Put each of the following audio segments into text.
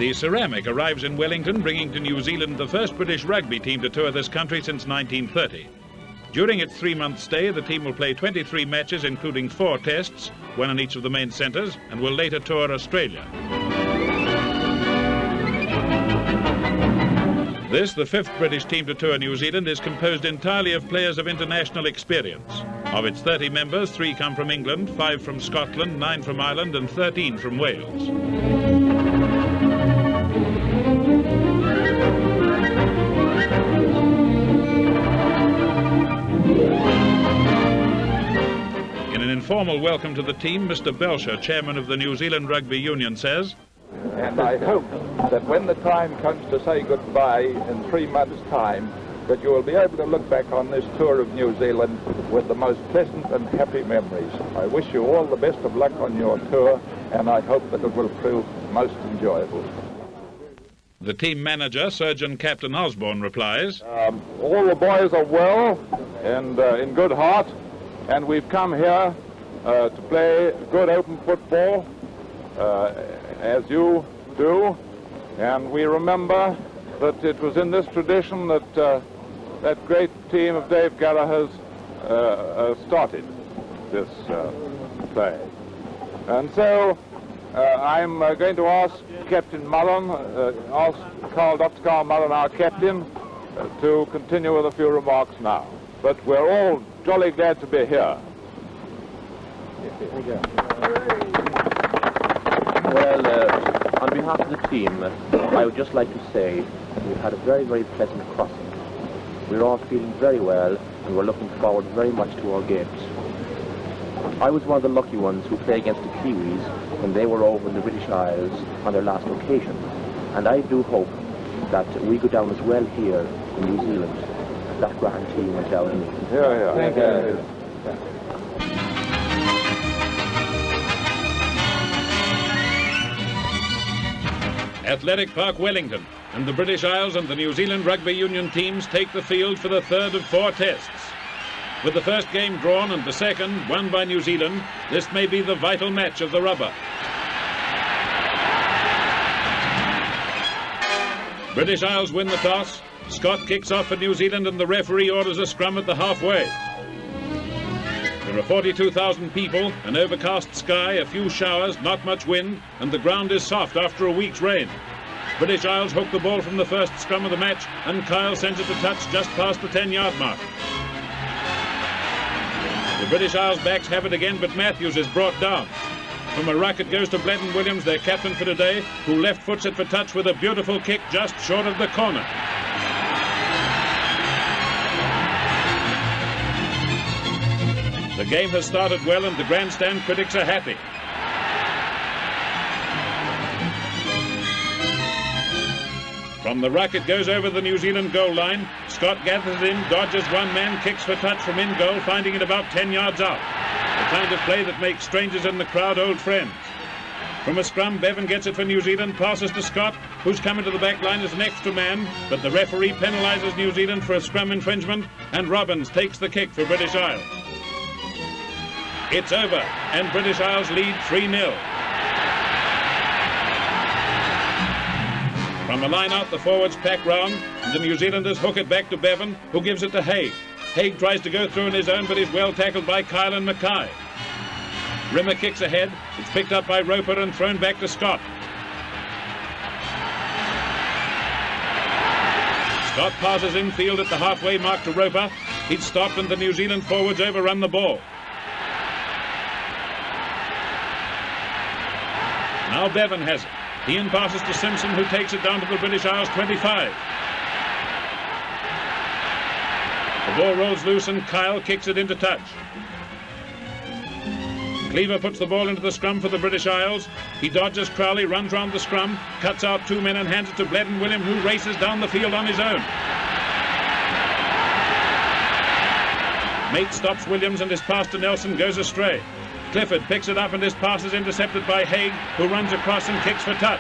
The Ceramic arrives in Wellington, bringing to New Zealand the first British rugby team to tour this country since 1930. During its 3-month stay, the team will play 23 matches, including 4 tests, one in each of the main centres, and will later tour Australia. This, the 5th British team to tour New Zealand, is composed entirely of players of international experience. Of its 30 members, 3 come from England, 5 from Scotland, 9 from Ireland, and 13 from Wales. In an informal welcome to the team, Mr. Belcher, chairman of the New Zealand Rugby Union, says, "And I hope that when the time comes to say goodbye in 3 months' time, that you will be able to look back on this tour of New Zealand with the most pleasant and happy memories. I wish you all the best of luck on your tour, and I hope that it will prove most enjoyable." The team manager, Surgeon Captain Osborne, replies, "All the boys are well and in good heart, and we've come here to play good open football, as you do, and we remember that it was in this tradition that that great team of Dave Gallagher's started this play. And so I'm going to ask Captain Mullen, Dr. Carl Mullen, our captain, to continue with a few remarks now. But we're all jolly glad to be here. Well, on behalf of the team, I would just like to say we've had a very, very pleasant crossing. We're all feeling very well, and we're looking forward very much to our games. I was one of the lucky ones who played against the Kiwis when they were over in the British Isles on their last occasion, and I do hope that we go down as well here in New Zealand as that grand team went down in England. Yeah. Thank you. Athletic Park, Wellington, and the British Isles and the New Zealand Rugby Union teams take the field for the 3rd of 4 tests. With the first game drawn and the second won by New Zealand, this may be the vital match of the rubber. British Isles win the toss. Scott kicks off for New Zealand and the referee orders a scrum at the halfway. There are 42,000 people, an overcast sky, a few showers, not much wind, and the ground is soft after a week's rain. British Isles hook the ball from the first scrum of the match, and Kyle sends it to touch just past the 10-yard mark. The British Isles backs have it again, but Matthews is brought down. From a ruck it goes to Bledden Williams, their captain for today, who left foots it for touch with a beautiful kick just short of the corner. The game has started well and the grandstand critics are happy. From the ruck it goes over the New Zealand goal line. Scott gathers in, dodges one man, kicks for touch from in goal, finding it about 10 yards out. The kind of play that makes strangers in the crowd old friends. From a scrum, Bevan gets it for New Zealand, passes to Scott, who's come into the back line as an extra man, but the referee penalises New Zealand for a scrum infringement, and Robbins takes the kick for British Isles. It's over, and British Isles lead 3-0. From the line out, the forwards pack round, and the New Zealanders hook it back to Bevan, who gives it to Haig. Haig tries to go through on his own, but is well tackled by Kyle and Mackay. Rimmer kicks ahead. It's picked up by Roper and thrown back to Scott. Scott passes infield at the halfway mark to Roper. He's stopped and the New Zealand forwards overrun the ball. Now Bevan has it. Ian passes to Simpson, who takes it down to the British Isles 25. The ball rolls loose and Kyle kicks it into touch. Cleaver puts the ball into the scrum for the British Isles. He dodges Crowley, runs round the scrum, cuts out 2 men and hands it to Bledden William, who races down the field on his own. Mate stops Williams and his pass to Nelson goes astray. Clifford picks it up and his pass is intercepted by Haig, who runs across and kicks for touch.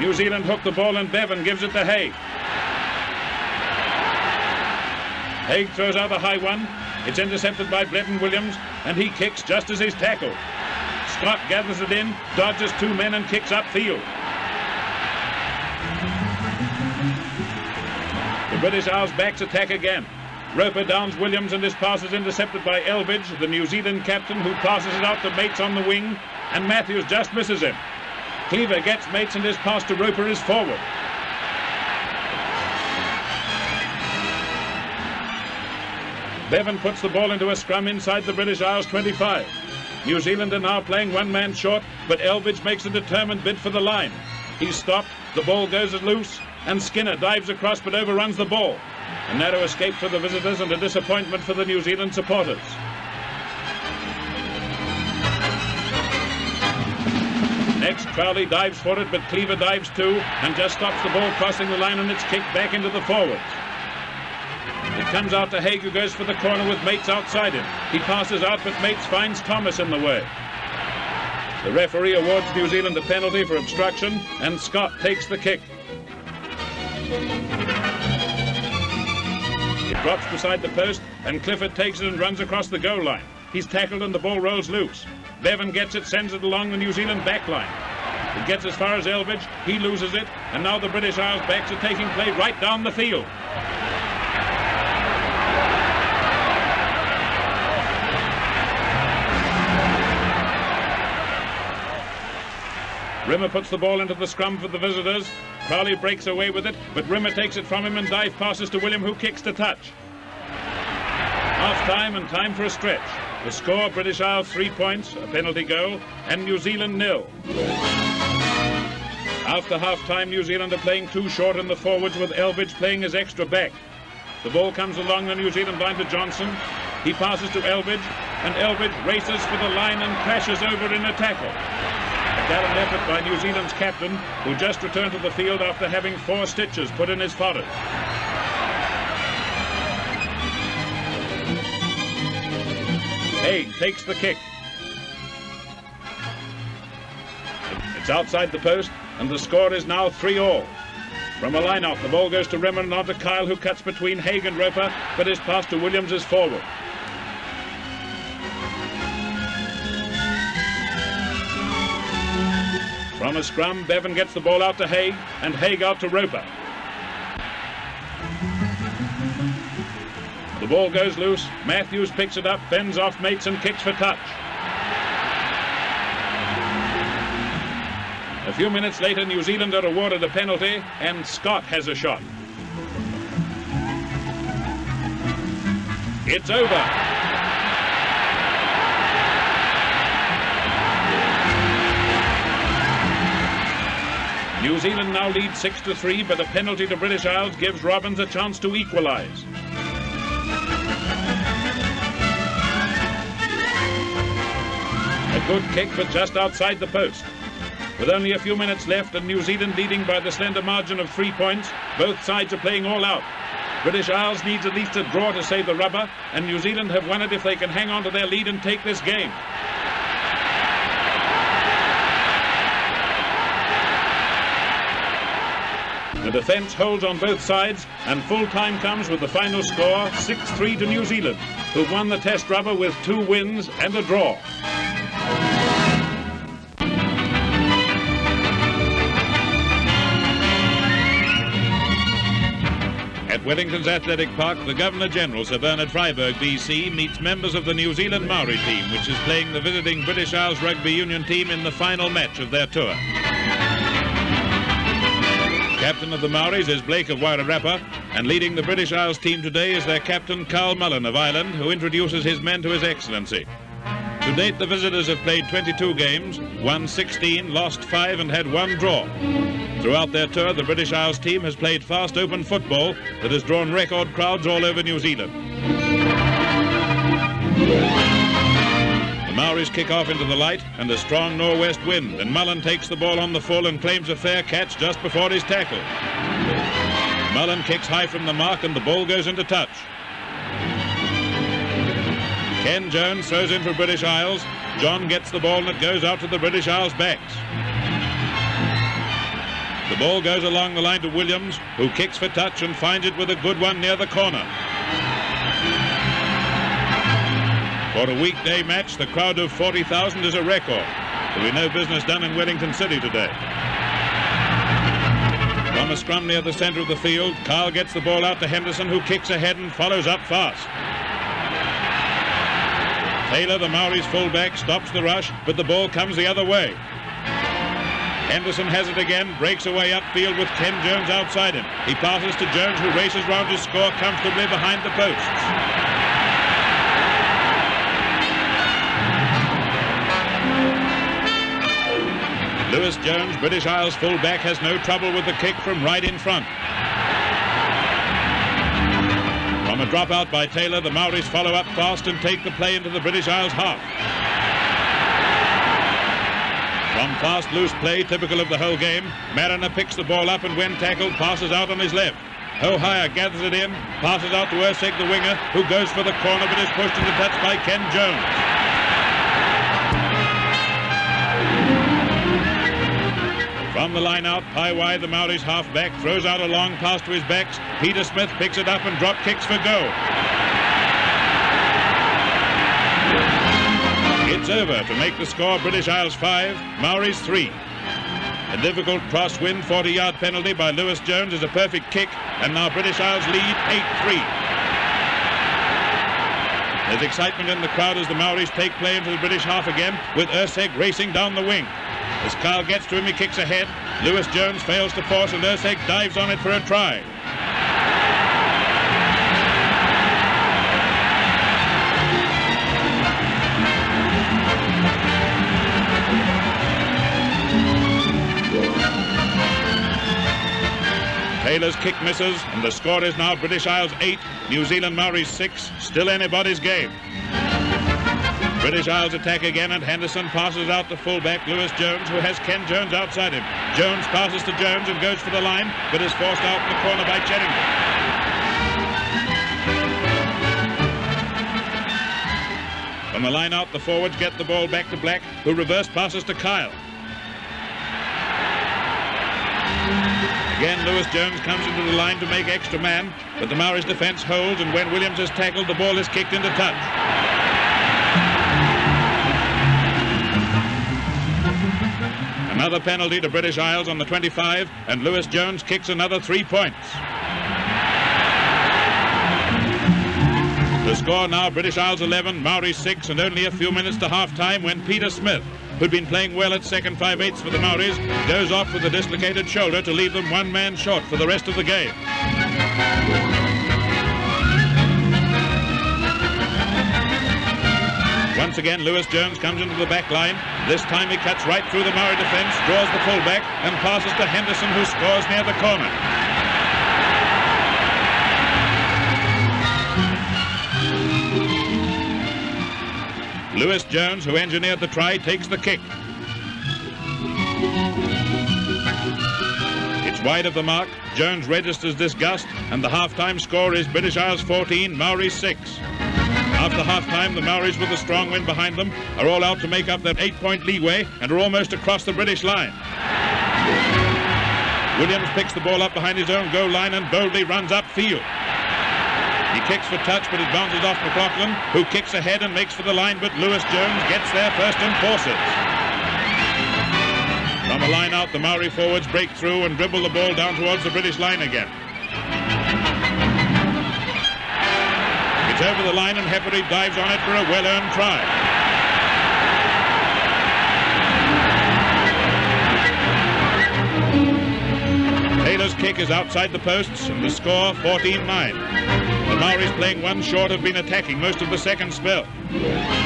New Zealand hook the ball and Bevan gives it to Haig. Haig throws out a high one. It's intercepted by Bledden Williams and he kicks just as he's tackled. Scott gathers it in, dodges two men and kicks upfield. The British Isles backs attack again. Roper downs Williams and his pass is intercepted by Elvidge, the New Zealand captain, who passes it out to Mates on the wing, and Matthews just misses him. Cleaver gets Mates and his pass to Roper is forward. Bevan puts the ball into a scrum inside the British Isles 25. New Zealand are now playing one man short, but Elvidge makes a determined bid for the line. He's stopped, the ball goes loose, and Skinner dives across but overruns the ball. A narrow escape for the visitors and a disappointment for the New Zealand supporters. Next, Crowley dives for it, but Cleaver dives too, and just stops the ball crossing the line, and it's kicked back into the forwards. It comes out to Haig, who goes for the corner with Mates outside him. He passes out, but Mates finds Thomas in the way. The referee awards New Zealand a penalty for obstruction, and Scott takes the kick. It drops beside the post, and Clifford takes it and runs across the goal line. He's tackled and the ball rolls loose. Bevan gets it, sends it along the New Zealand back line. It gets as far as Elvidge, he loses it, and now the British Isles backs are taking play right down the field. Rimmer puts the ball into the scrum for the visitors. Crowley breaks away with it, but Rimmer takes it from him and dive passes to William, who kicks to touch. Half-time and time for a stretch. The score, British Isles 3 points, a penalty goal, and New Zealand 0. After half-time, New Zealand are playing too short in the forwards, with Elvidge playing as extra back. The ball comes along the New Zealand line to Johnson. He passes to Elvidge, and Elvidge races for the line and crashes over in a tackle. A gallant effort by New Zealand's captain, who just returned to the field after having 4 stitches put in his forehead. Haig takes the kick. It's outside the post, and the score is now 3-all. From a line-out, the ball goes to Rimmer and on to Kyle, who cuts between Haig and Roper, but his pass to Williams is forward. From a scrum, Bevan gets the ball out to Haig, and Haig out to Roper. The ball goes loose. Matthews picks it up, fends off Mates and kicks for touch. A few minutes later, New Zealand are awarded a penalty, and Scott has a shot. It's over. New Zealand now leads 6-3, but a penalty to British Isles gives Robbins a chance to equalise. A good kick, but just outside the post. With only a few minutes left and New Zealand leading by the slender margin of 3 points, both sides are playing all out. British Isles needs at least a draw to save the rubber, and New Zealand have won it if they can hang on to their lead and take this game. The defence holds on both sides, and full time comes with the final score 6-3 to New Zealand, who've won the Test rubber with 2 wins and a draw. At Wellington's Athletic Park, the Governor-General, Sir Bernard Freyberg, BC, meets members of the New Zealand Maori team, which is playing the visiting British Isles Rugby Union team in the final match of their tour. Captain of the Maoris is Blake of Wairarapa, and leading the British Isles team today is their captain Carl Mullen of Ireland, who introduces his men to His Excellency. To date, the visitors have played 22 games, won 16, lost 5 and had 1 draw. Throughout their tour, the British Isles team has played fast open football that has drawn record crowds all over New Zealand. The Maoris kick off into the light and a strong northwest wind, and Mullen takes the ball on the full and claims a fair catch just before his tackle. Mullen kicks high from the mark and the ball goes into touch. Ken Jones throws in for British Isles. John gets the ball and it goes out to the British Isles backs. The ball goes along the line to Williams, who kicks for touch and finds it with a good one near the corner. For a weekday match, the crowd of 40,000 is a record. There'll be no business done in Wellington City today. From a scrum near the centre of the field, Carl gets the ball out to Henderson, who kicks ahead and follows up fast. Taylor, the Maori's fullback, stops the rush, but the ball comes the other way. Henderson has it again, breaks away upfield with Ken Jones outside him. He passes to Jones, who races round to score comfortably behind the posts. Lewis Jones, British Isles fullback, has no trouble with the kick from right in front. From a dropout by Taylor, the Maoris follow up fast and take the play into the British Isles half. From fast, loose play, typical of the whole game, Mariner picks the ball up and when tackled, passes out on his left. O'Hire gathers it in, passes out to Ursig, the winger, who goes for the corner but is pushed into touch by Ken Jones. From the line out, Paiwai, the Maori's halfback, throws out a long pass to his backs. Peter Smith picks it up and drop kicks for goal. It's over to make the score British Isles 5, Maoris 3. A difficult crosswind 40-yard penalty by Lewis Jones is a perfect kick, and now British Isles lead 8-3. There's excitement in the crowd as the Maoris take play into the British half again, with Ursig racing down the wing. As Carl gets to him, he kicks ahead. Lewis Jones fails to force, and Ursig dives on it for a try. Taylor's kick misses, and the score is now British Isles 8, New Zealand Maoris 6, still anybody's game. British Isles attack again, and Henderson passes out to fullback Lewis Jones, who has Ken Jones outside him. Jones passes to Jones and goes for the line, but is forced out in the corner by Cheddington. From the line out, the forwards get the ball back to Black, who reverse passes to Kyle. Again, Lewis Jones comes into the line to make extra man, but the Maoris defence holds, and when Williams is tackled, the ball is kicked into touch. Another penalty to British Isles on the 25, and Lewis Jones kicks another 3 points. The score now British Isles 11, Maoris 6, and only a few minutes to half-time when Peter Smith, who'd been playing well at second 5/8 for the Maoris, goes off with a dislocated shoulder to leave them one man short for the rest of the game. Once again, Lewis Jones comes into the back line. This time he cuts right through the Maori defence, draws the fullback, and passes to Henderson, who scores near the corner. Lewis Jones, who engineered the try, takes the kick. It's wide of the mark. Jones registers disgust, and the half-time score is British Isles 14, Maoris 6. After half-time, the Maoris, with a strong wind behind them, are all out to make up that 8-point leeway and are almost across the British line. Williams picks the ball up behind his own goal line and boldly runs upfield. He kicks for touch, but it bounces off McLaughlin, who kicks ahead and makes for the line, but Lewis Jones gets there first and forces. From a line out, the Maori forwards break through and dribble the ball down towards the British line again. It's over the line, and Heffery dives on it for a well-earned try. Taylor's kick is outside the posts, and the score 14-9. The Maoris, playing one short, have been attacking most of the second spell.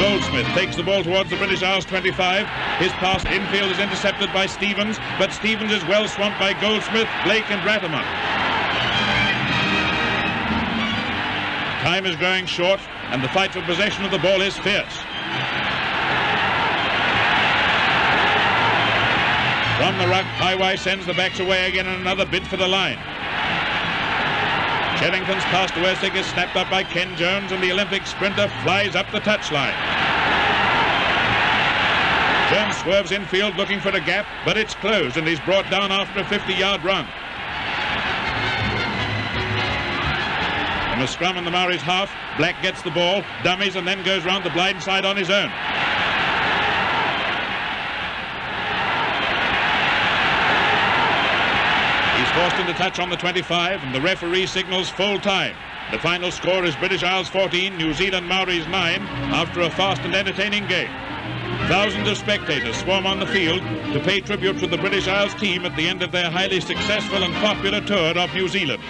Goldsmith takes the ball towards the British Isles 25. His pass infield is intercepted by Stevens, but Stevens is well swamped by Goldsmith, Blake and Ratterman. Time is growing short, and the fight for possession of the ball is fierce. From the ruck, Paiwai sends the backs away again in another bid for the line. Cheddington's pass to Ursig is snapped up by Ken Jones, and the Olympic sprinter flies up the touchline. Jones swerves infield looking for a gap, but it's closed, and he's brought down after a 50-yard run. From a scrum in the Maoris half, Black gets the ball, dummies, and then goes round the blind side on his own. forced into touch on the 25, and the referee signals full time. The final score is British Isles 14, New Zealand Maoris 9, after a fast and entertaining game. Thousands of spectators swarm on the field to pay tribute to the British Isles team at the end of their highly successful and popular tour of New Zealand.